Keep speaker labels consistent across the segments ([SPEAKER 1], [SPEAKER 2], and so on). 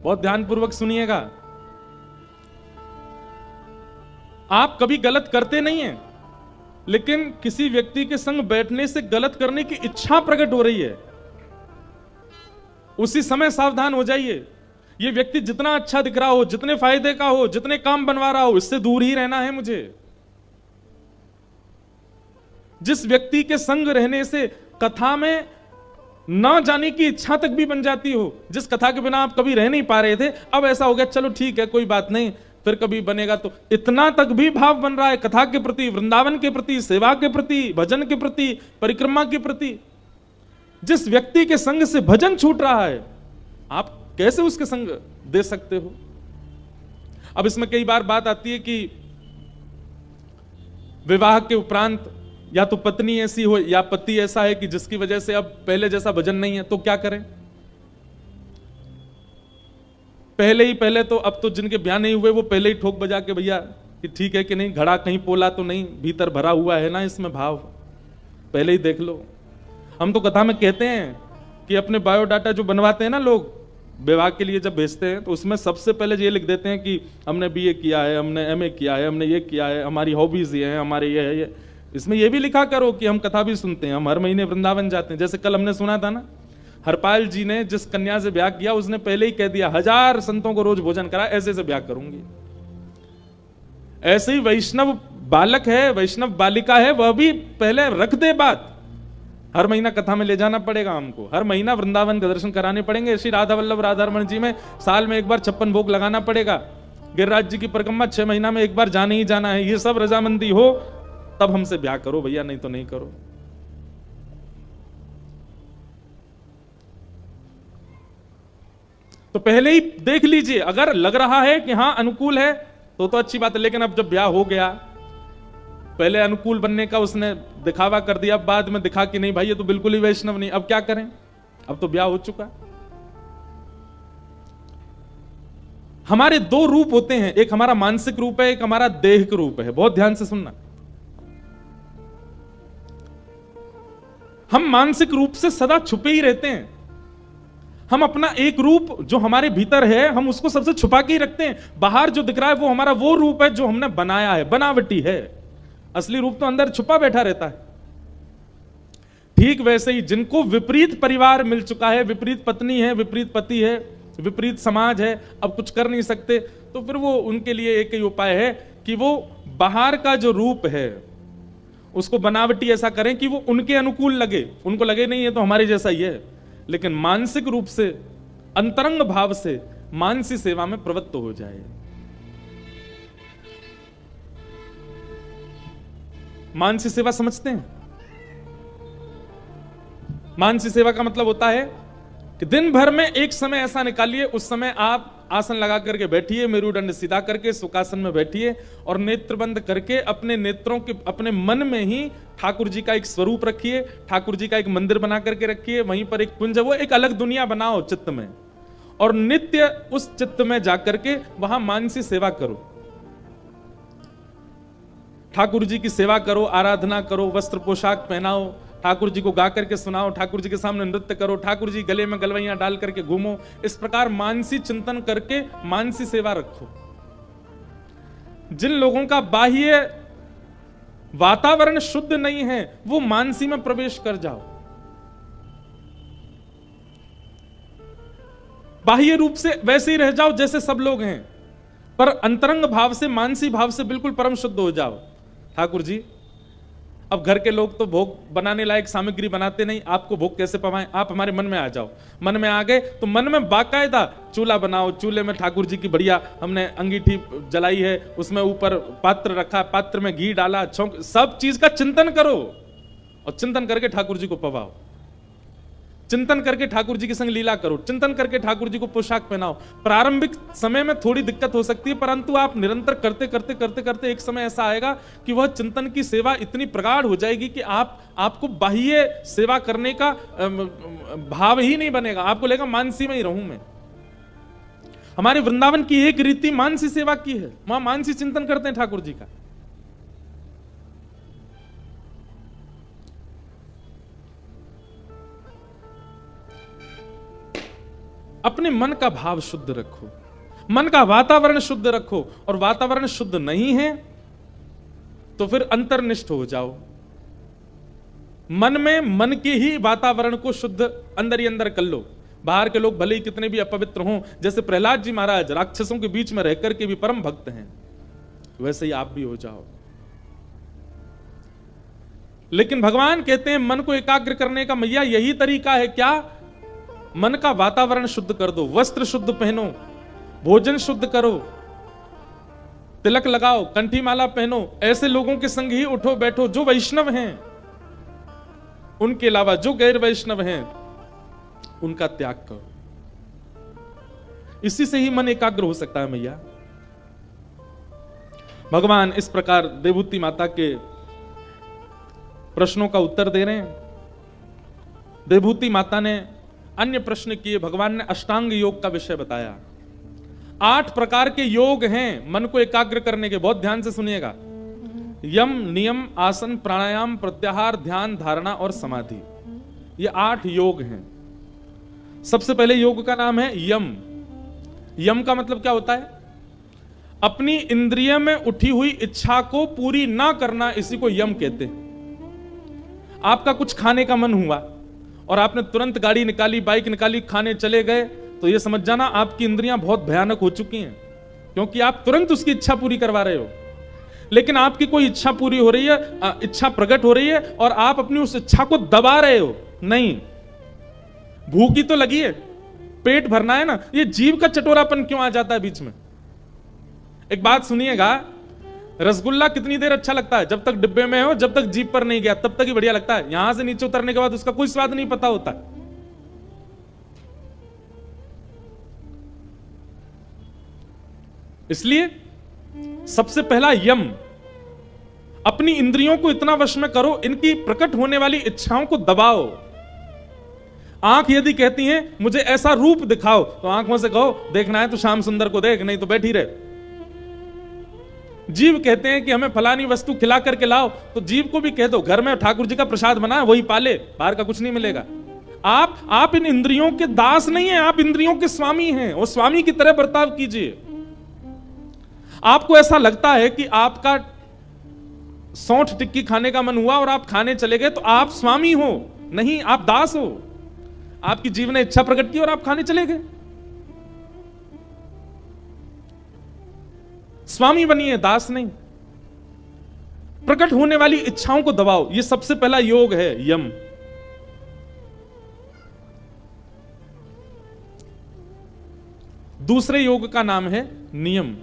[SPEAKER 1] बहुत ध्यानपूर्वक सुनिएगा। आप कभी गलत करते नहीं हैं, लेकिन किसी व्यक्ति के संग बैठने से गलत करने की इच्छा प्रकट हो रही है, उसी समय सावधान हो जाइए। ये व्यक्ति जितना अच्छा दिख रहा हो, जितने फायदे का हो, जितने काम बनवा रहा हो, इससे दूर ही रहना है मुझे। जिस व्यक्ति के संग रहने से कथा में ना जाने की इच्छा तक भी बन जाती हो, जिस कथा के बिना आप कभी रह नहीं पा रहे थे, अब ऐसा हो गया चलो ठीक है कोई बात नहीं, फिर कभी बनेगा, तो इतना तक भी भाव बन रहा है कथा के प्रति, वृंदावन के प्रति, सेवा के प्रति, भजन के प्रति, परिक्रमा के प्रति। जिस व्यक्ति के संग से भजन छूट रहा है, आप कैसे उसके संग दे सकते हो? अब इसमें कई बार बात आती है कि विवाह के उपरांत या तो पत्नी ऐसी हो या पति ऐसा है कि जिसकी वजह से अब पहले जैसा भजन नहीं है, तो क्या करें? पहले तो अब तो जिनके ब्याह नहीं हुए वो पहले ही ठोक बजा के भैया कि ठीक है कि नहीं, घड़ा कहीं पोला तो नहीं, भीतर भरा हुआ है ना इसमें भाव, पहले ही देख लो। हम तो कथा में कहते हैं कि अपने बायोडाटा जो बनवाते हैं ना लोग विवाह के लिए जब भेजते हैं, तो उसमें सबसे पहले ये लिख देते हैं कि हमने बीए किया है, हमने एमए किया है, हमने ये किया है, हमारी हॉबीज ये हैं, हमारे ये है ये। इसमें ये भी लिखा करो कि हम कथा भी सुनते हैं, हम हर महीने वृंदावन जाते हैं। जैसे कल हमने सुना था ना, हरपाल जी ने जिस कन्या से ब्याह किया उसने पहले ही कह दिया 1000 संतों को रोज भोजन करा, ऐसे से ब्याह करूंगी। ऐसे ही वैष्णव बालक है, वैष्णव बालिका है, वह भी पहले रख दे बात, हर महीना कथा में ले जाना पड़ेगा हमको, हर महीना वृंदावन के दर्शन कराने पड़ेंगे। श्री राधा वल्लभ राधारमण जी में साल में एक बार 56 भोग लगाना पड़ेगा। गिरिराज जी की परिक्रमा 6 महीना में एक बार जाने ही जाना है। ये सब रजामंदी हो तब हमसे ब्याह करो भैया, नहीं तो नहीं करो। तो पहले ही देख लीजिए, अगर लग रहा है कि हां अनुकूल है तो अच्छी बात है, लेकिन अब जब ब्याह हो गया, पहले अनुकूल बनने का उसने दिखावा कर दिया, बाद में दिखा कि नहीं भाई ये तो बिल्कुल ही वैष्णव नहीं, अब क्या करें? अब तो ब्याह हो चुका। हमारे 2 रूप होते हैं, एक हमारा मानसिक रूप है, एक हमारा देहिक रूप है। बहुत ध्यान से सुनना। हम मानसिक रूप से सदा छुपे ही रहते हैं। हम अपना एक रूप जो हमारे भीतर है, हम उसको सबसे छुपा के ही रखते हैं। बाहर जो दिख रहा है वो हमारा वो रूप है जो हमने बनाया है, बनावटी है। असली रूप तो अंदर छुपा बैठा रहता है। ठीक वैसे ही जिनको विपरीत परिवार मिल चुका है, विपरीत पत्नी है, विपरीत पति है, विपरीत समाज है, अब कुछ कर नहीं सकते, तो फिर वो उनके लिए एक ही उपाय है कि वो बाहर का जो रूप है उसको बनावटी ऐसा करें कि वो उनके अनुकूल लगे। उनको लगे नहीं है तो हमारे जैसा ही है, लेकिन मानसिक रूप से, अंतरंग भाव से मानसी सेवा में प्रवृत्त हो जाए। मानसी सेवा समझते हैं? मानसी सेवा का मतलब होता है कि दिन भर में एक समय ऐसा निकालिए, उस समय आप आसन लगा करके बैठिए, मेरुदंड सीधा करके सुखासन में बैठिए और नेत्र बंद करके अपने नेत्रों के, अपने मन में ही ठाकुर जी का एक स्वरूप रखिए, ठाकुर जी का एक मंदिर बना करके रखिए, वहीं पर एक कुंज, वो एक अलग दुनिया बनाओ चित्त में, और नित्य उस चित्त में जाकर के वहां मानसी सेवा करो। ठाकुर जी की सेवा करो, आराधना करो, वस्त्र पोशाक पहनाओ, ठाकुर जी को गा करके सुनाओ, ठाकुर जी के सामने नृत्य करो, ठाकुर जी गले में गलवैयां डाल करके घूमो। इस प्रकार मानसी चिंतन करके मानसी सेवा रखो। जिन लोगों का बाह्य वातावरण शुद्ध नहीं है, वो मानसी में प्रवेश कर जाओ। बाह्य रूप से वैसे ही रह जाओ जैसे सब लोग हैं, पर अंतरंग भाव से, मानसी भाव से बिल्कुल परम शुद्ध हो जाओ। ठाकुर जी, अब घर के लोग तो भोग बनाने लायक सामग्री बनाते नहीं, आपको भोग कैसे पवाएं? आप हमारे मन में आ जाओ। मन में आ गए तो मन में बाकायदा चूल्हा बनाओ, चूल्हे में ठाकुर जी की बढ़िया हमने अंगीठी जलाई है, उसमें ऊपर पात्र रखा, पात्र में घी डाला, छौंक, सब चीज का चिंतन करो और चिंतन करके ठाकुर जी को पवाओ। चिंतन करके ठाकुर जी के संग लीला करो, चिंतन करके ठाकुर जी को पोशाक पहनाओ। प्रारंभिक समय में थोड़ी दिक्कत हो सकती है, परंतु आप निरंतर करते करते करते करते एक समय ऐसा आएगा कि वह चिंतन की सेवा इतनी प्रगाढ़ हो जाएगी कि आपको बाह्य सेवा करने का भाव ही नहीं बनेगा। आपको लगेगा मानसी में ही रहूं मैं। हमारे वृंदावन की एक रीति मानसी सेवा की है, वहां मानसी चिंतन करते हैं ठाकुर जी का। अपने अपने मन का भाव शुद्ध रखो, मन का वातावरण शुद्ध रखो, और वातावरण शुद्ध नहीं है तो फिर अंतर्निष्ठ हो जाओ। मन में मन के ही वातावरण को शुद्ध अंदर ही अंदर कर लो। बाहर के लोग भले ही कितने भी अपवित्र हों, जैसे प्रहलाद जी महाराज राक्षसों के बीच में रहकर के भी परम भक्त हैं, वैसे ही आप भी हो जाओ। लेकिन भगवान कहते हैं मन को एकाग्र करने का मैया यही तरीका है क्या? मन का वातावरण शुद्ध कर दो, वस्त्र शुद्ध पहनो, भोजन शुद्ध करो, तिलक लगाओ, कंठी माला पहनो, ऐसे लोगों के संग ही उठो बैठो जो वैष्णव हैं, उनके अलावा जो गैर वैष्णव हैं उनका त्याग करो। इसी से ही मन एकाग्र हो सकता है मैया। भगवान इस प्रकार देवहूति माता के प्रश्नों का उत्तर दे रहे हैं। देवहूति माता ने अन्य प्रश्न किए, भगवान ने अष्टांग योग का विषय बताया। 8 प्रकार के योग हैं मन को एकाग्र करने के, बहुत ध्यान से सुनिएगा। यम, नियम, आसन, प्राणायाम, प्रत्याहार, ध्यान, धारणा और समाधि, ये 8 योग हैं। सबसे पहले योग का नाम है यम। यम का मतलब क्या होता है? अपनी इंद्रिय में उठी हुई इच्छा को पूरी ना करना, इसी को यम कहते हैं। आपका कुछ खाने का मन हुआ और आपने तुरंत गाड़ी निकाली, बाइक निकाली, खाने चले गए, तो यह समझ जाना आपकी इंद्रियां बहुत भयानक हो चुकी हैं, क्योंकि आप तुरंत उसकी इच्छा पूरी करवा रहे हो। लेकिन आपकी कोई इच्छा पूरी हो रही है, इच्छा प्रकट हो रही है, और आप अपनी उस इच्छा को दबा रहे हो। नहीं, भूख ही तो लगी है, पेट भरना है ना, ये जीव का चटोरापन क्यों आ जाता है बीच में? एक बात सुनिएगा, रसगुल्ला कितनी देर अच्छा लगता है? जब तक डिब्बे में हो, जब तक जीभ पर नहीं गया तब तक ही बढ़िया लगता है। यहां से नीचे उतरने के बाद उसका कोई स्वाद नहीं पता होता। इसलिए सबसे पहला यम, अपनी इंद्रियों को इतना वश में करो, इनकी प्रकट होने वाली इच्छाओं को दबाओ। आंख यदि कहती है मुझे ऐसा रूप दिखाओ, तो आंखों से कहो देखना है तो श्याम सुंदर को देख, नहीं तो बैठी रहे। जीव कहते हैं कि हमें फलानी वस्तु खिला करके लाओ, तो जीव को भी कह दो घर में ठाकुर जी का प्रसाद बना, वही पाले, बाहर का कुछ नहीं मिलेगा। आप इन इंद्रियों के दास नहीं हैं, आप इंद्रियों के स्वामी हैं, और स्वामी की तरह बर्ताव कीजिए। आपको ऐसा लगता है कि आपका सौंठ टिक्की खाने का मन हुआ और आप खाने चले गए, तो आप स्वामी हो? नहीं, आप दास हो। आपकी जीव ने इच्छा प्रकट की और आप खाने चले गए। स्वामी बनिए, दास नहीं। प्रकट होने वाली इच्छाओं को दबाओ, यह सबसे पहला योग है यम। दूसरे योग का नाम है नियम।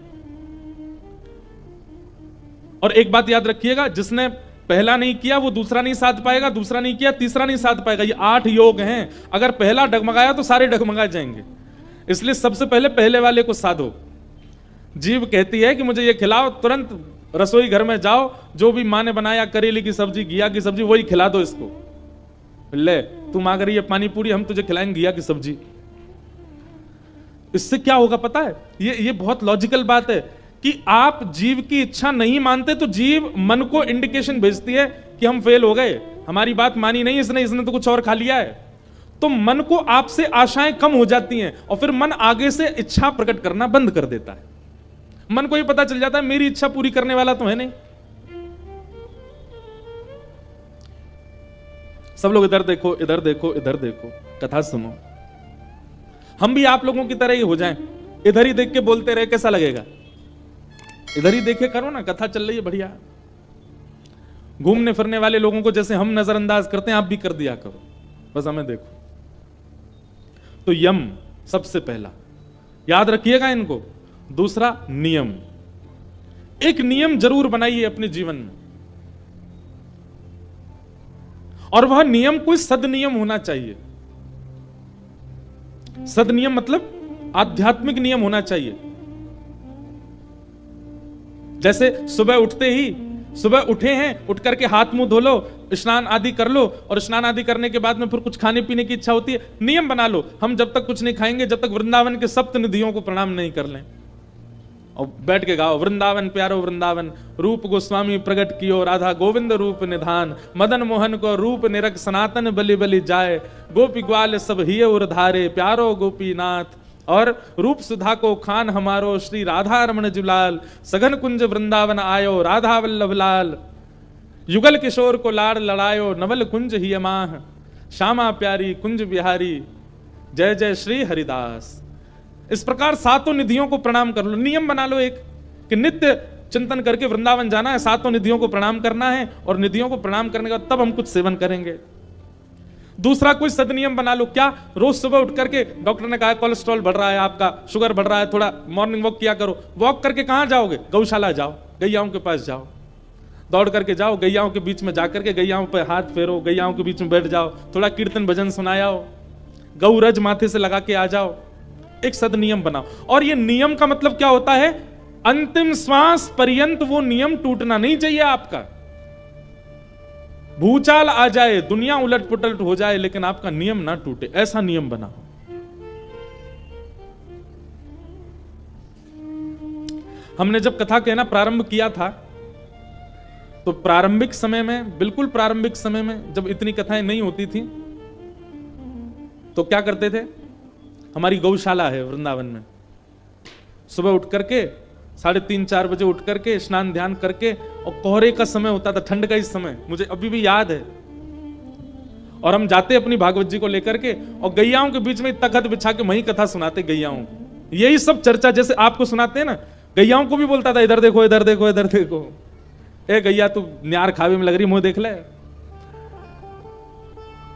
[SPEAKER 1] और एक बात याद रखिएगा, जिसने पहला नहीं किया वो दूसरा नहीं साध पाएगा, दूसरा नहीं किया तीसरा नहीं साध पाएगा। ये 8 योग हैं, अगर पहला डगमगाया तो सारे डगमगा जाएंगे। इसलिए सबसे पहले पहले वाले को साधो। जीव कहती है कि मुझे ये खिलाओ, तुरंत रसोई घर में जाओ, जो भी माँ ने बनाया करेले की सब्जी, घिया की सब्जी, वही खिला दो इसको। ले तू मांग रही है पानी पूरी, हम तुझे खिलाएंगे घिया की सब्जी। इससे क्या होगा पता है? ये बहुत लॉजिकल बात है कि आप जीव की इच्छा नहीं मानते तो जीव मन को इंडिकेशन भेजती है कि हम फेल हो गए, हमारी बात मानी नहीं इसने तो कुछ और खा लिया है। तो मन को आपसे आशाएं कम हो जाती हैं और फिर मन आगे से इच्छा प्रकट करना बंद कर देता है। मन को ये पता चल जाता है मेरी इच्छा पूरी करने वाला तो है नहीं। सब लोग इधर देखो, इधर देखो, इधर देखो, कथा सुनो। हम भी आप लोगों की तरह ही हो जाएं, इधर ही देख के बोलते रहे, कैसा लगेगा? इधर ही देखे करो ना, कथा चल रही है बढ़िया। घूमने फिरने वाले लोगों को जैसे हम नजरअंदाज करते हैं, आप भी कर दिया करो, बस हमें देखो। तो यम सबसे पहला, याद रखिएगा इनको। दूसरा नियम, एक नियम जरूर बनाइए अपने जीवन में, और वह नियम कोई सदनियम होना चाहिए। सदनियम मतलब आध्यात्मिक नियम होना चाहिए। जैसे सुबह उठे हैं, उठ करके हाथ मुंह धो लो, स्नान आदि कर लो, और स्नान आदि करने के बाद में फिर कुछ खाने पीने की इच्छा होती है, नियम बना लो, हम जब तक कुछ नहीं खाएंगे जब तक वृंदावन के सप्त निधियों को प्रणाम नहीं कर लें। और बैठ के गाओ, वृंदावन प्यारो वृंदावन, रूप गोस्वामी प्रकट कियो, राधा गोविंद रूप निधान, मदन मोहन को रूप निरख, सनातन बलि बलि जाए, गोपी ग्वाल सब हिय उर धारे, प्यारो गोपीनाथ, और रूप सुधा को खान हमारो श्री राधा रमण जुलाल, सघन कुंज वृंदावन आयो राधा वल्लभ लाल, युगल किशोर को लाड़ लड़ायो नवल कुंज ही अमाह, श्यामा प्यारी कुंज बिहारी जय जय श्री हरिदास। इस प्रकार सातों निधियों को प्रणाम कर लो, नियम बना लो एक कि नित्य चिंतन करके वृंदावन जाना है, सातों निधियों को प्रणाम करना है, और निधियों को प्रणाम करने का तब हम कुछ सेवन करेंगे। दूसरा कोई सदनियम बना लो, क्या? रोज सुबह उठ करके, डॉक्टर ने कहा कोलेस्ट्रॉल बढ़ रहा है आपका, शुगर बढ़ रहा है, थोड़ा मॉर्निंग वॉक किया करो। वॉक करके कहां जाओगे? गौशाला जाओ, गैयाओं के पास जाओ, दौड़ करके जाओ, गैयाओं के बीच में जाकर के गैयाओं पे हाथ फेरो, गैयाओं के बीच में बैठ जाओ, थोड़ा कीर्तन भजन सुनाओ, गौरज माथे से लगा के आ जाओ। एक सदनियम बनाओ। और ये नियम का मतलब क्या होता है? अंतिम श्वास पर्यंत वो नियम टूटना नहीं चाहिए आपका। भूचाल आ जाए, दुनिया उलट पुलट हो जाए, लेकिन आपका नियम ना टूटे, ऐसा नियम बनाओ। हमने जब कथा कहना प्रारंभ किया था, तो प्रारंभिक समय में, बिल्कुल प्रारंभिक समय में, जब इतनी कथाएं नहीं होती थी, तो क्या करते थे? हमारी गौशाला है वृंदावन में, सुबह उठ करके 3:30-4 बजे उठ करके स्नान ध्यान करके, और कोहरे का समय होता था, ठंड का ही समय, मुझे अभी भी याद है, और हम जाते अपनी भागवत जी को लेकर के, और गैयाओं के बीच में तखत बिछा के वही कथा सुनाते गैयाओं को। यही सब चर्चा जैसे आपको सुनाते हैं ना, गैयाओं को भी बोलता था, इधर देखो इधर देखो इधर देखो, ए गैया तू न्यार खावे में लग रही, मुंह देख ले।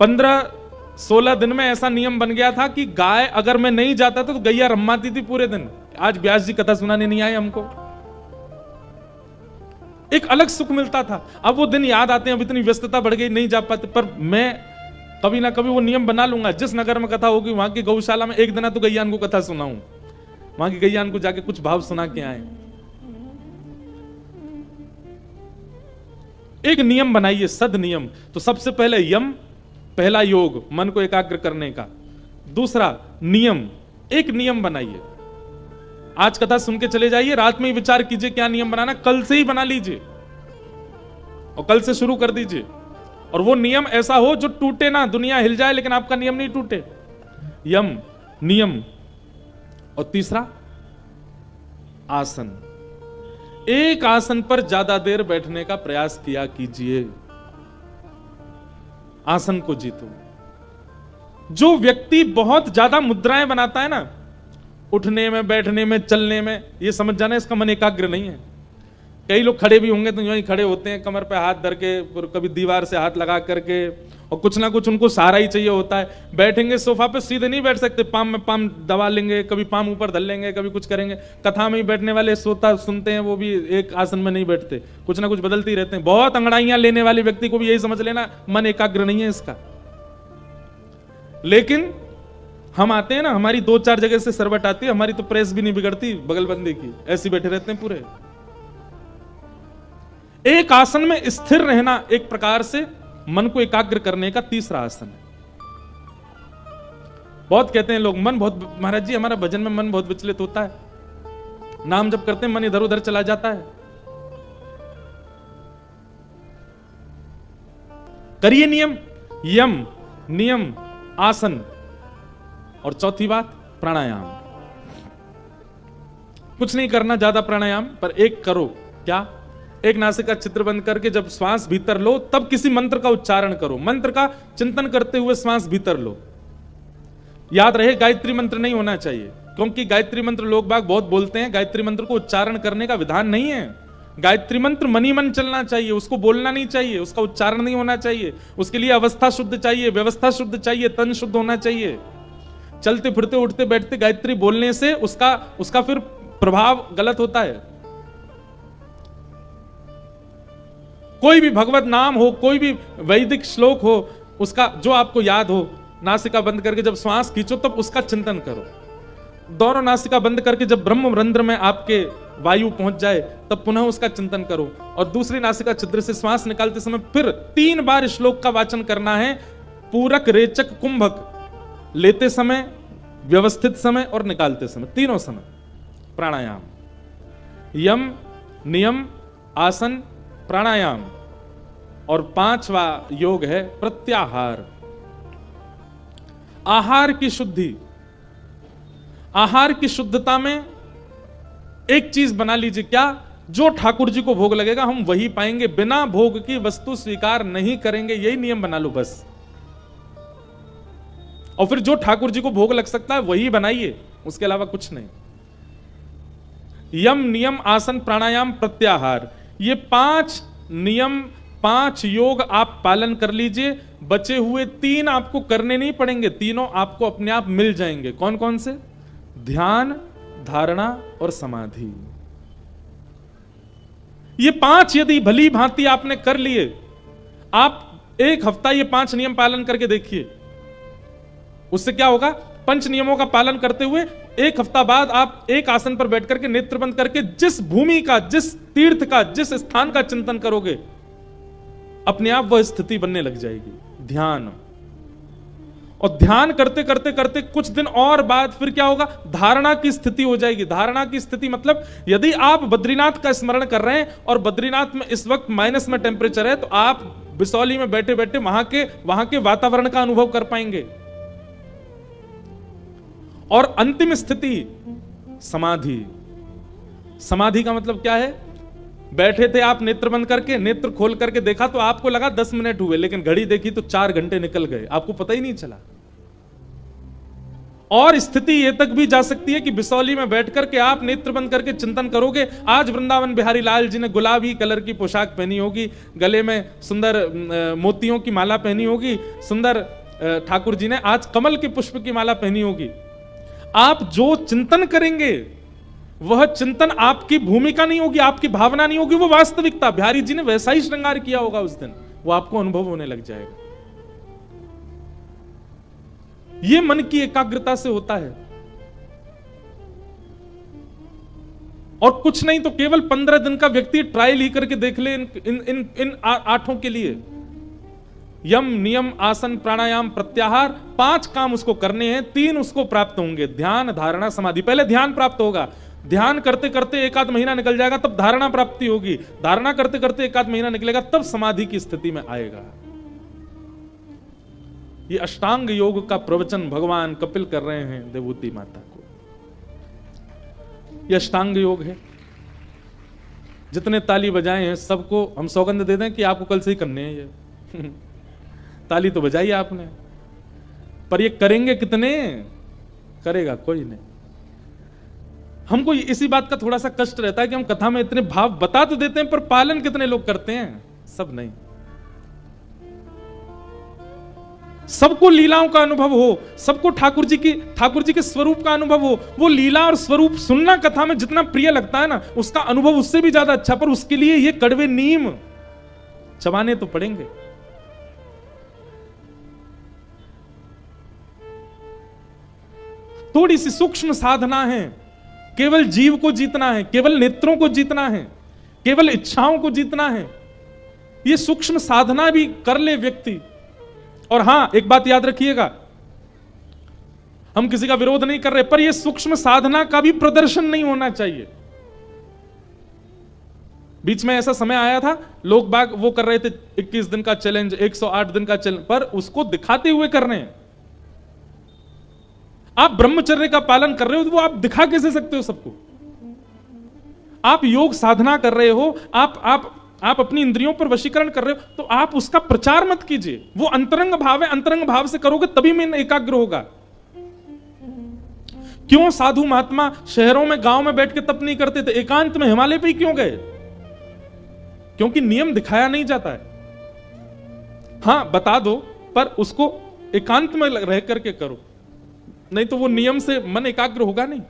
[SPEAKER 1] 15-16 दिन में ऐसा नियम बन गया था कि गाय अगर मैं नहीं जाता था तो गैया रमाती थी पूरे दिन। आज व्यास जी कथा सुनाने नहीं आए हमको, एक अलग सुख मिलता था। अब वो दिन याद आते हैं, अब इतनी व्यस्तता बढ़ गई, नहीं जा पाते, पर मैं कभी ना कभी वो नियम बना लूंगा, जिस नगर में कथा होगी वहां की गौशाला में एक दिन तो गैयान को कथा सुनाऊं, वहां की गैयान को जाके कुछ भाव सुना के आए। एक नियम बनाइए, सद नियम। तो सबसे पहले यम, पहला योग मन को एकाग्र करने का। दूसरा नियम, एक नियम बनाइए, आज कथा सुन के चले जाइए, रात में ही विचार कीजिए क्या नियम बनाना, कल से ही बना लीजिए और कल से शुरू कर दीजिए। और वो नियम ऐसा हो जो टूटे ना, दुनिया हिल जाए लेकिन आपका नियम नहीं टूटे। यम, नियम। और तीसरा आसन, एक आसन पर ज्यादा देर बैठने का प्रयास किया कीजिए, आसन को जीतो। जो व्यक्ति बहुत ज्यादा मुद्राएं बनाता है ना, उठने में, बैठने में, चलने में, ये समझ जाना इसका मन एकाग्र नहीं है। कई लोग खड़े भी होंगे तो यूं ही खड़े होते हैं, कमर पे हाथ धर के, कभी दीवार से हाथ लगा करके, और कुछ ना कुछ उनको सहारा ही चाहिए होता है। बैठेंगे सोफा पे सीधे नहीं बैठ सकते, पाम में पाम दबा लेंगे, कभी पाम ऊपर धर लेंगे, कभी कुछ करेंगे। कथा में ही बैठने वाले सोता सुनते हैं, वो भी एक आसन में नहीं बैठते, कुछ ना कुछ बदलते ही रहते हैं। बहुत अंगड़ाइयां लेने वाले व्यक्ति को भी यही समझ लेना, मन एकाग्र नहीं है इसका। लेकिन हम आते हैं ना, हमारी 2-4 जगह से सरबट आती है, हमारी तो प्रेस भी नहीं बिगड़ती बगलबंदी की, ऐसे बैठे रहते हैं पूरे। एक आसन में स्थिर रहना एक प्रकार से मन को एकाग्र करने का तीसरा आसन है। बहुत कहते हैं लोग, मन बहुत, महाराज जी हमारा भजन में मन बहुत विचलित होता है, नाम जब करते हैं मन इधर उधर चला जाता है। करिए नियम, यम, नियम, आसन। और चौथी बात प्राणायाम। कुछ नहीं करना ज्यादा प्राणायाम, पर एक करो। क्या? एक नासिका छिद्र बंद करके जब श्वास भीतर लो, तब किसी मंत्र का उच्चारण करो, मंत्र का चिंतन करते हुए श्वास भीतर लो। याद रहे गायत्री मंत्र नहीं होना चाहिए, क्योंकि गायत्री मंत्र लोग बाग बहुत बोलते हैं, गायत्री मंत्र को उच्चारण करने का विधान नहीं है। गायत्री मंत्र मन ही मन चलना चाहिए, उसको बोलना नहीं चाहिए, उसका उच्चारण नहीं होना चाहिए। उसके लिए अवस्था शुद्ध चाहिए, व्यवस्था शुद्ध चाहिए, तन शुद्ध होना चाहिए। चलते फिरते उठते बैठते गायत्री बोलने से उसका फिर प्रभाव गलत होता है। कोई भी भगवत नाम हो, कोई भी वैदिक श्लोक हो, उसका जो आपको याद हो, नासिका बंद करके जब श्वास खींचो तब उसका चिंतन करो। दोनों नासिका बंद करके जब ब्रह्म रंध्र में आपके वायु पहुंच जाए तब पुनः उसका चिंतन करो। और दूसरी नासिका छिद्र से श्वास निकालते समय फिर 3 बार श्लोक का वाचन करना है। पूरक, रेचक, कुंभक, लेते समय, व्यवस्थित समय और निकालते समय, तीनों समय प्राणायाम। यम, नियम, आसन, प्राणायाम। और 5वां योग है प्रत्याहार, आहार की शुद्धि। आहार की शुद्धता में एक चीज बना लीजिए, क्या? जो ठाकुर जी को भोग लगेगा हम वही पाएंगे, बिना भोग की वस्तु स्वीकार नहीं करेंगे, यही नियम बना लो बस। और फिर जो ठाकुर जी को भोग लग सकता है वही बनाइए, उसके अलावा कुछ नहीं। यम, नियम, आसन, प्राणायाम, प्रत्याहार, ये 5 नियम, 5 योग आप पालन कर लीजिए। बचे हुए 3 आपको करने नहीं पड़ेंगे, तीनों आपको अपने आप मिल जाएंगे। कौन कौन से? ध्यान, धारणा और समाधि। ये 5 यदि भली भांति आपने कर लिए, आप 1 हफ्ता ये 5 नियम पालन करके देखिए, उससे क्या होगा? 5 नियमों का पालन करते हुए 1 हफ्ता बाद आप एक आसन पर बैठ करके नेत्र बंद करके जिस भूमि का, जिस तीर्थ का, जिस स्थान का चिंतन करोगे, अपने आप वह स्थिति बनने लग जाएगी। ध्यान, और ध्यान करते करते करते कुछ दिन और बाद फिर क्या होगा? धारणा की स्थिति हो जाएगी। धारणा की स्थिति मतलब यदि आप बद्रीनाथ का स्मरण कर रहे हैं और बद्रीनाथ में इस वक्त माइनस में टेम्परेचर है, तो आप बिसौली में बैठे बैठे वहां के वातावरण का अनुभव कर पाएंगे। और अंतिम स्थिति समाधि। समाधि का मतलब क्या है? बैठे थे आप नेत्र बंद करके, नेत्र खोल करके देखा तो आपको लगा 10 मिनट हुए, लेकिन घड़ी देखी तो 4 घंटे निकल गए, आपको पता ही नहीं चला। और स्थिति ये तक भी जा सकती है कि बिसौली में बैठ करके आप नेत्र बंद करके चिंतन करोगे। आज वृंदावन बिहारी लाल जी ने गुलाबी कलर की पोशाक पहनी होगी, गले में सुंदर मोतियों की माला पहनी होगी, सुंदर ठाकुर जी ने आज कमल के पुष्प की माला पहनी होगी। आप जो चिंतन करेंगे वह चिंतन आपकी भूमिका नहीं होगी, आपकी भावना नहीं होगी, वो वास्तविकता। बिहारी जी ने वैसा ही श्रृंगार किया होगा उस दिन, वो आपको अनुभव होने लग जाएगा। ये मन की एकाग्रता से होता है। और कुछ नहीं तो केवल 15 दिन का व्यक्ति ट्रायल ही करके देख ले इन 8 के लिए। यम, नियम, आसन, प्राणायाम, प्रत्याहार, 5 काम उसको करने हैं, 3 उसको प्राप्त होंगे, ध्यान, धारणा, समाधि। पहले ध्यान प्राप्त होगा, ध्यान करते करते 1 महीना निकल जाएगा, तब धारणा प्राप्ति होगी, धारणा करते करते 1 महीना निकलेगा, तब समाधि की स्थिति में आएगा। ये अष्टांग योग का प्रवचन भगवान कपिल कर रहे हैं देवहूति माता को। ये अष्टांग योग है। जितने ताली बजाए हैं सबको हम सौगंध दे दें कि आपको कल से ही करने हैं ये। ताली तो बजाई आपने, पर ये करेंगे कितने? करेगा कोई नहीं। हमको इसी बात का थोड़ा सा कष्ट रहता है कि हम कथा में इतने भाव बता तो देते हैं, पर पालन कितने लोग करते हैं? सब नहीं। सबको लीलाओं का अनुभव हो, सबको ठाकुर जी के स्वरूप का अनुभव हो। वो लीला और स्वरूप सुनना कथा में जितना प्रिय लगता है ना, उसका अनुभव उससे भी ज्यादा अच्छा। पर उसके लिए ये कड़वे नीम चबाने तो पड़ेंगे। थोड़ी सी सूक्ष्म साधना है। केवल जीव को जीतना है, केवल नेत्रों को जीतना है, केवल इच्छाओं को जीतना है। ये सूक्ष्म साधना भी कर ले व्यक्ति। और हां, एक बात याद रखिएगा, हम किसी का विरोध नहीं कर रहे, पर यह सूक्ष्म साधना का भी प्रदर्शन नहीं होना चाहिए। बीच में ऐसा समय आया था, लोग बाग वो कर रहे थे 21 दिन का चैलेंज, 108 दिन का चैलेंज, पर उसको दिखाते हुए कर रहे हैं। आप ब्रह्मचर्य का पालन कर रहे हो तो वो आप दिखा कैसे सकते हो सबको? आप योग साधना कर रहे हो, आप अपनी इंद्रियों पर वशीकरण कर रहे हो, तो आप उसका प्रचार मत कीजिए। वो अंतरंग भाव है, अंतरंग भाव से करोगे तभी मन एकाग्र होगा। क्यों साधु महात्मा शहरों में, गांव में बैठ के तप नहीं करते थे? एकांत में हिमालय पे क्यों गए? क्योंकि नियम दिखाया नहीं जाता है। हां, बता दो, पर उसको एकांत में रह करके करो, नहीं तो वो नियम से मन एकाग्र होगा नहीं।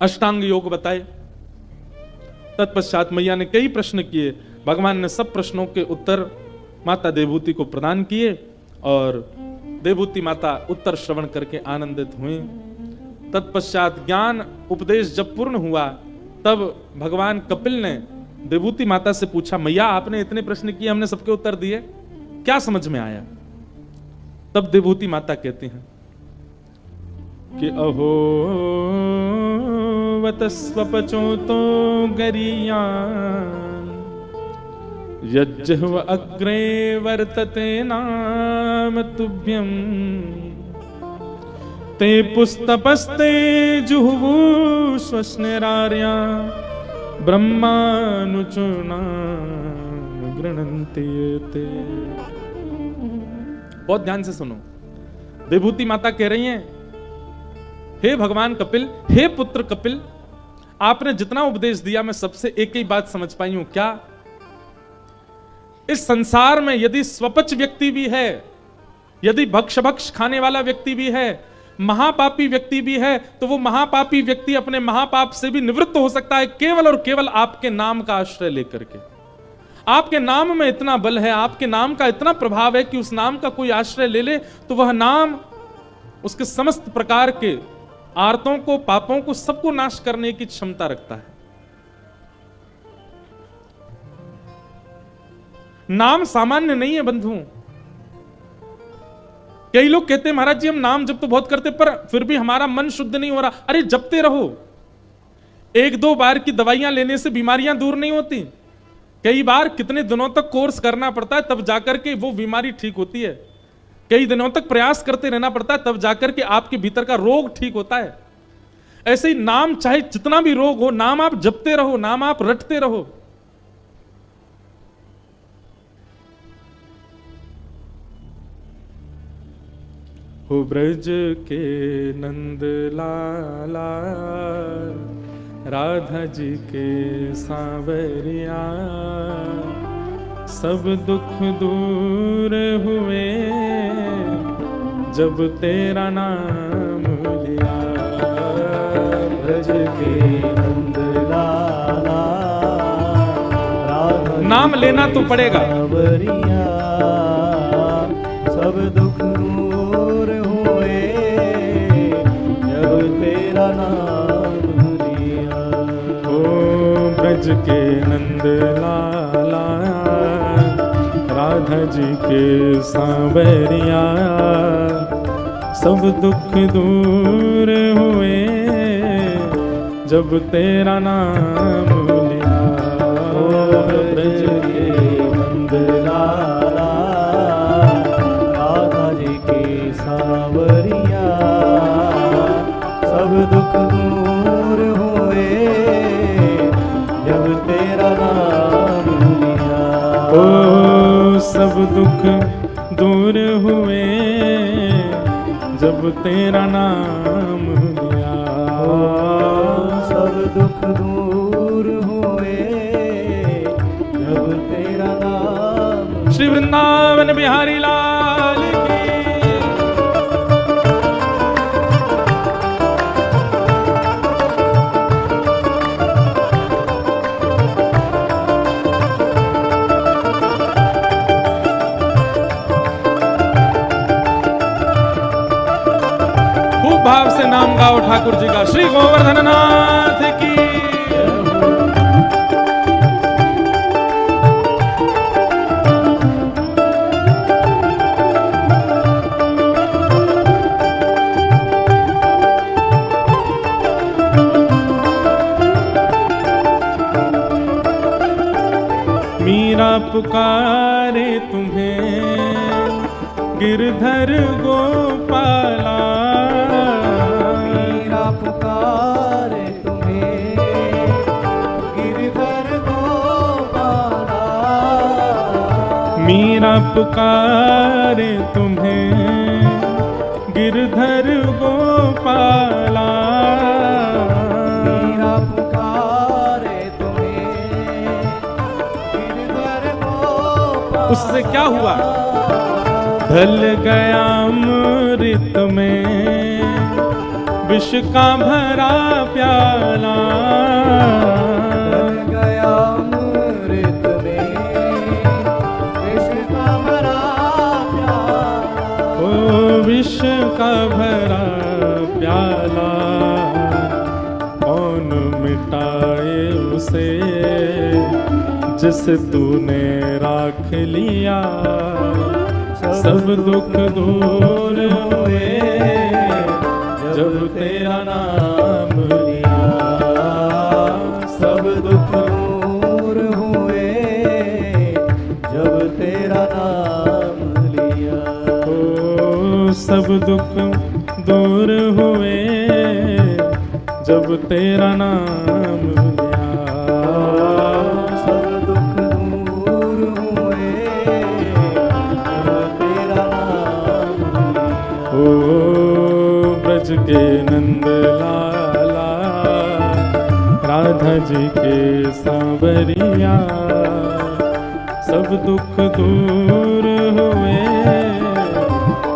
[SPEAKER 1] अष्टांग योग बताए, तत्पश्चात मैया ने कई प्रश्न किए। भगवान ने सब प्रश्नों के उत्तर माता देवहूति को प्रदान किए और देवहूति माता उत्तर श्रवण करके आनंदित हुए। तत्पश्चात ज्ञान उपदेश जब पूर्ण हुआ, तब भगवान कपिल ने देवहूति माता से पूछा, मैया आपने इतने प्रश्न किए, हमने सबके उत्तर दिए, क्या समझ में आया? तब देवहूति माता कहती हैं कि अहो वतस्वपचो तो गरियान यज्जह्व अग्रे वर्तते नाम तुभ्यम ते पुस्तपस्ते जुहुवु स्वस्नेरार्या ब्रह्मानुचुना गृणन्ति ते। बहुत ध्यान से सुनो। विभूति माता कह रही हैं, हे भगवान कपिल, हे पुत्र कपिल, आपने जितना उपदेश दिया मैं सबसे एक ही बात समझ पाई हूं। क्या? इस संसार में यदि स्वपच व्यक्ति भी है, यदि भक्ष भक्ष खाने वाला व्यक्ति भी है, महापापी व्यक्ति भी है, तो वो महापापी व्यक्ति अपने महापाप से भी निवृत्त हो सकता है केवल और केवल आपके नाम का आश्रय लेकर के। आपके नाम में इतना बल है, आपके नाम का इतना प्रभाव है कि उस नाम का कोई आश्रय ले ले तो वह नाम उसके समस्त प्रकार के आर्तों को, पापों को, सबको नाश करने की क्षमता रखता है। नाम सामान्य नहीं है बंधुओं। कई लोग कहते हैं महाराज जी हम नाम जप तो बहुत करते पर फिर भी हमारा मन शुद्ध नहीं हो रहा। अरे जपते रहो। एक दो बार की दवाइयां लेने से बीमारियां दूर नहीं होती। कई बार कितने दिनों तक कोर्स करना पड़ता है तब जाकर के वो बीमारी ठीक होती है। कई दिनों तक प्रयास करते रहना पड़ता है तब जाकर के आपके भीतर का रोग ठीक होता है। ऐसे ही नाम चाहे जितना भी रोग हो, नाम आप जपते रहो, नाम आप रटते रहो। हो ब्रज के नंद लाला, राधा जी के सांवरिया, सब दुख दूर हुए जब तेरा नाम लिया।
[SPEAKER 2] ब्रज के नंद लाला, राधा
[SPEAKER 1] नाम लेना तो पड़ेगा।
[SPEAKER 2] सांवरिया, सब दुख दूर हुए जब तेरा नाम लिया।
[SPEAKER 1] ओ ब्रज के नंद लाला, राधा जी के सांवरिया, सब दुख दूर हुए जब तेरा नाम लिया।
[SPEAKER 2] ब्रज के नंद लाला, राधा जी के सांवरिया, सब दुख दूर हुए जब तेरा नाम लिया।
[SPEAKER 1] ओ सब दुख दूर हुए जब तेरा नाम लिया।
[SPEAKER 2] सब दुख दूर हुए जब तेरा नाम।
[SPEAKER 1] श्री वृंदावन बिहारी लाल की। खूब भाव से नाम गाओ ठाकुर जी का। श्री गोवर्धन नाथ की। मीरा पुकारे तुम्हें गिरधर गोपाला।
[SPEAKER 2] मीरा पुकारे तुम्हें गिरधर गोपाला।
[SPEAKER 1] मीरा पुकारे तुम्हें गिरधर गोपाला।
[SPEAKER 2] मीरा पुकारे तुम्हें गिरधर गोपाला।
[SPEAKER 1] उससे क्या हुआ? ढल गया अमृत में विष का भरा प्याला।
[SPEAKER 2] ढल गया अमृत में विष का भरा प्याला।
[SPEAKER 1] ओ विष का भरा प्याला कौन मिटाए उसे जिसे तूने राख लिया। सब दुख दूर हुए जब तेरा नाम लिया।
[SPEAKER 2] सब दुख दूर हुए जब तेरा नाम लिया।
[SPEAKER 1] ओ सब दुख दूर हुए जब तेरा नाम लिया।
[SPEAKER 2] सब दुख दूर हुए जब तेरा नाम लिया।
[SPEAKER 1] ओ ब्रज के नंद लाला राधा जी के सांवरिया, सब दुख दूर हुए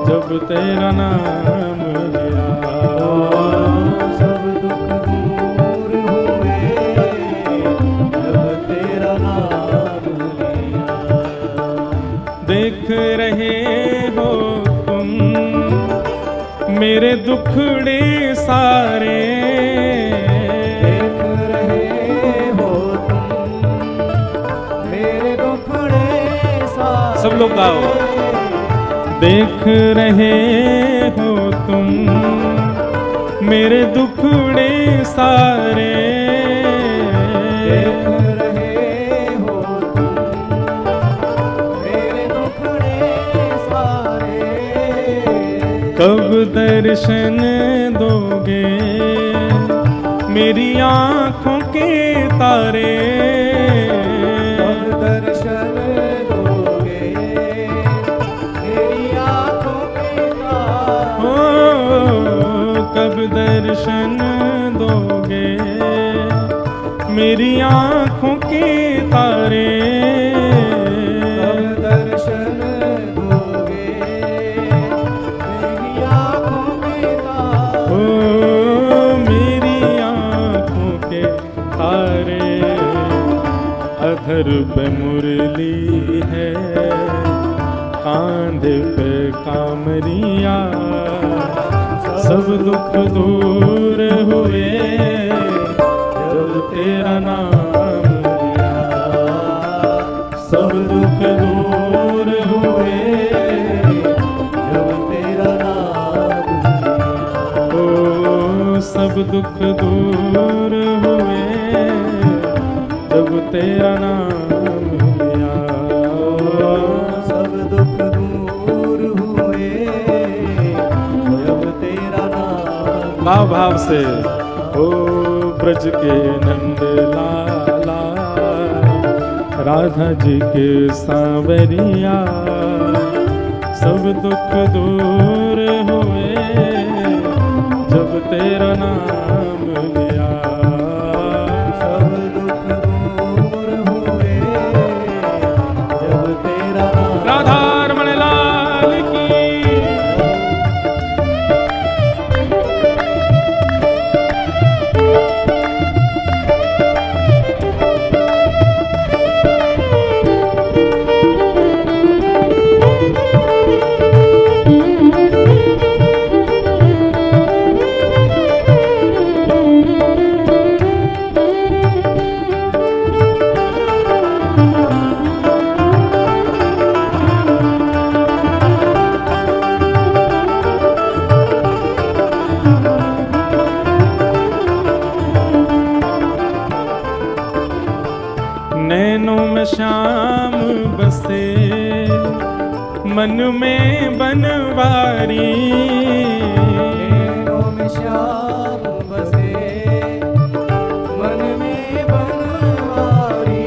[SPEAKER 1] जब तेरा नाम लिया।
[SPEAKER 2] सब दुख दूर हुए जब तेरा नाम लिया।
[SPEAKER 1] देख रहे हो तुम मेरे दुखड़े सारे,
[SPEAKER 2] देख रहे हो तुम मेरे दुखड़े सारे।
[SPEAKER 1] सब लोग गाओ। देख रहे हो तुम मेरे दुखड़े सारे,
[SPEAKER 2] देख रहे हो तुम मेरे दुखड़े सारे।
[SPEAKER 1] कब दर्शन दोगे मेरी आँखों के तारे,
[SPEAKER 2] कब दर्शन दोगे मेरी आँखों के तारे।
[SPEAKER 1] ओ कब दर्शन दोगे मेरी आँखों के तारे,
[SPEAKER 2] कब दर्शन दोगे मेरी आँखों के तारे।
[SPEAKER 1] ओ मेरी आँखों के तारे। अधर पे मुरली है कांधे पे कामरिया, सब दुख दूर हुए जब तेरा नाम लिया। सब दुख दूर हुए
[SPEAKER 2] जब तेरा नाम लिया।
[SPEAKER 1] ओ सब दुख दूर हुए जब तेरा नाम लिया।
[SPEAKER 2] सब दुख दूर हुए जब तेरा नाम।
[SPEAKER 1] भाव भाव से ओ ब्रज के नंद लाला राधा जी के सांवरिया, सब दुख दूर हुए जब तेरा नाम लिया।
[SPEAKER 2] सब दुख दूर हुए जब तेरा नाम।
[SPEAKER 1] राधा रमण लाल की। नैनों में श्याम बसे मन में बनवारी,
[SPEAKER 2] नैनों में श्याम बसे मन में बनवारी।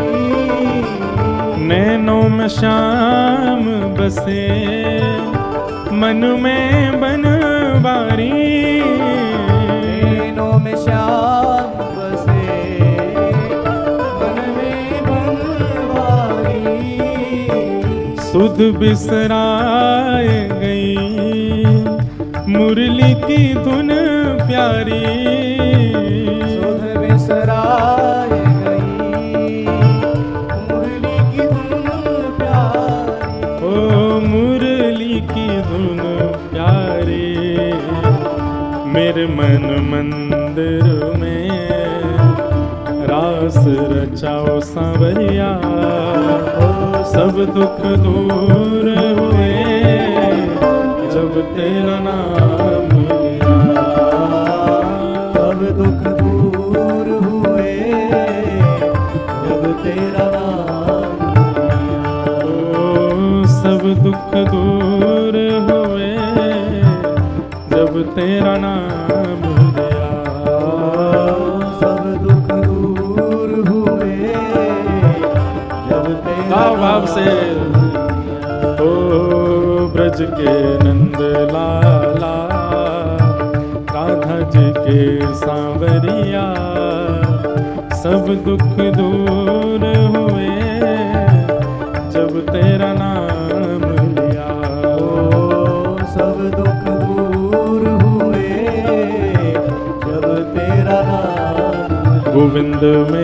[SPEAKER 1] नैनों में श्याम बसे मन में बनवारी,
[SPEAKER 2] नैनों में श्याम बसे मन में बनवारी।
[SPEAKER 1] सुध बिसराए गई मुरली की धुन प्यारी,
[SPEAKER 2] सुध बिसराए गई मुरली की धुन प्यारी।
[SPEAKER 1] ओ मुरली की धुन प्यारी। मेरे मन मंदिर में रास रचाओ सांवरिया, सब दुख दूर हुए जब तेरा नाम लिया।
[SPEAKER 2] सब दुख दूर हुए जब तेरा नाम लिया।
[SPEAKER 1] ओ सब दुख दूर हुए जब तेरा के नंद लाला, राधा जी के सांवरिया, सब दुख दूर हुए जब तेरा नाम लिया।
[SPEAKER 2] ओ सब दुख दूर हुए जब तेरा नाम
[SPEAKER 1] गोविंद में